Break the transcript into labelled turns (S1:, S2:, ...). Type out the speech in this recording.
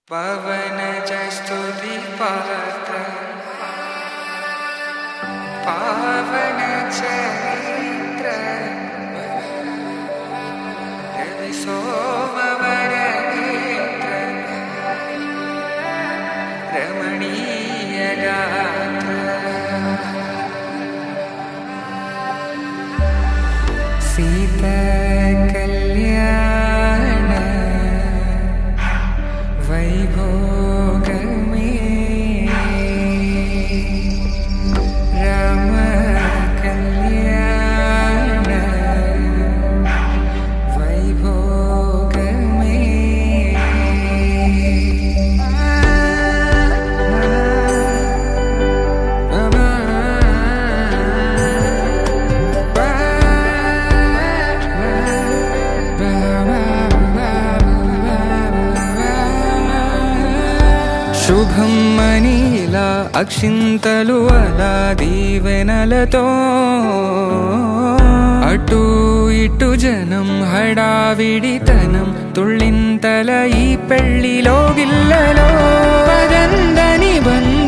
S1: పవనజ స్తుతి పాత్ర పావన చరిత్ర రవి సోమవర నేత్ర రమణీయ గాత్ర సీత కళ్యాణ వైభోగమే రామ కళ్యాణ వైభోగమే శుభం మనీలా అక్షింతలు అలా దీవెనలతో అటు ఇటు జనం హడావిడితనం తుళ్ళింతల ఈ పెళ్లిలో గిల్లలో పదందని బంధు